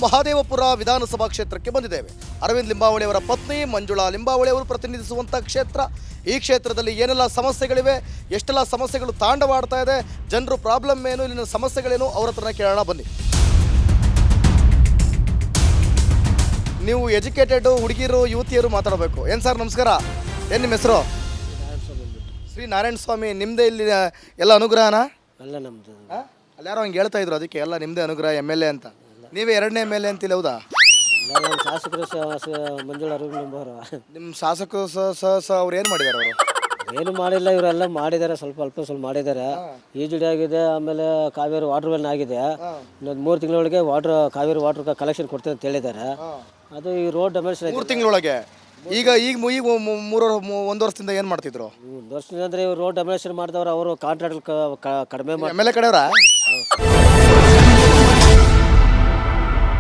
ಮಹಾದೇವಪುರ ವಿಧಾನಸಭಾ ಕ್ಷೇತ್ರಕ್ಕೆ ಬಂದಿದ್ದೇವೆ. ಅರವಿಂದ್ ಲಿಂಬಾವಳಿ ಅವರ ಪತ್ನಿ ಮಂಜುಳಾ ಲಿಂಬಾವಳಿ ಅವರು ಪ್ರತಿನಿಧಿಸುವಂಥ ಕ್ಷೇತ್ರ. ಈ ಕ್ಷೇತ್ರದಲ್ಲಿ ಏನೆಲ್ಲ ಸಮಸ್ಯೆಗಳಿವೆ, ಎಷ್ಟೆಲ್ಲ ಸಮಸ್ಯೆಗಳು ತಾಂಡವಾಡ್ತಾ ಇದೆ, ಜನರು ಪ್ರಾಬ್ಲಮ್ ಏನು, ಇಲ್ಲಿನ ಸಮಸ್ಯೆಗಳೇನು ಅವ್ರ ಹತ್ರನೇ ಕೇಳೋಣ ಬನ್ನಿ. ನೀವು ಎಜುಕೇಟೆಡ್ ಹುಡುಗಿರು ಯುವತಿಯರು ಮಾತಾಡಬೇಕು. ಏನು ಸರ್ ನಮಸ್ಕಾರ, ಏನು ನಿಮ್ಮ ಹೆಸರು? ಶ್ರೀ ನಾರಾಯಣ ಸ್ವಾಮಿ. ನಿಮ್ಮದೇ ಇಲ್ಲಿ ಎಲ್ಲ ಅನುಗ್ರಹನಾ? ಎಲ್ಲ ನಮ್ಮದು. ಅಲ್ಲಿ ಯಾರೋ ಹಂಗೆ ಹೇಳ್ತಾ ಇದ್ರು, ಅದಕ್ಕೆ ಎಲ್ಲ ನಿಮ್ಮದೇ ಅನುಗ್ರಹ MLA ಅಂತ. ನೀವೇ ಎರಡನೇ MLA ಅಂತಿಲ್ಲ, ಹೌದಾ? ನಮ್ಮ ಶಾಸಕರು ಮಂಜುಳಾ ಅರವಿಂದ್ ಲಿಂಬಾವಳಿ. ನಿಮ್ಮ ಶಾಸಕರು ಅವ್ರು ಏನು ಮಾಡಿದ್ದಾರೆ? ಅವರು ಏನು ಮಾಡಿಲ್ಲ, ಇವರೆಲ್ಲ ಮಾಡಿದ್ದಾರೆ, ಸ್ವಲ್ಪ ಸ್ವಲ್ಪ ಮಾಡಿದ್ದಾರೆ. ಈಜುಡಿ ಆಗಿದೆ, ಆಮೇಲೆ ಕಾವೇರಿ ವಾಟರ್ ವೆಲ್ ಆಗಿದೆ. ಇನ್ನೊಂದು 3 ತಿಂಗಳೊಳಗೆ ಕಾವೇರಿ ವಾಟರ್ ಕಲೆಕ್ಷನ್ ಕೊಡ್ತೇವೆ ಅಂತ ಹೇಳಿದ್ದಾರೆ. ಅದು ಈ ರೋಡ್ ಡೊಮೇಶನ್ 3 ತಿಂಗಳೊಳಗೆ. ಈಗ ಒಂದು ವರ್ಷದಿಂದ ಏನು ಮಾಡ್ತಿದ್ರು? 1 ವರ್ಷದಿಂದ ಅಂದರೆ ಇವ್ರು ರೋಡ್ ಡೊಮೇಶನ್ ಮಾಡಿದವರು, ಅವರು ಕಾಂಟ್ರಾಕ್ಟ್ ಕಡಿಮೆ ಮಾಡಿ MLA ಕಡೆಯವರಾ?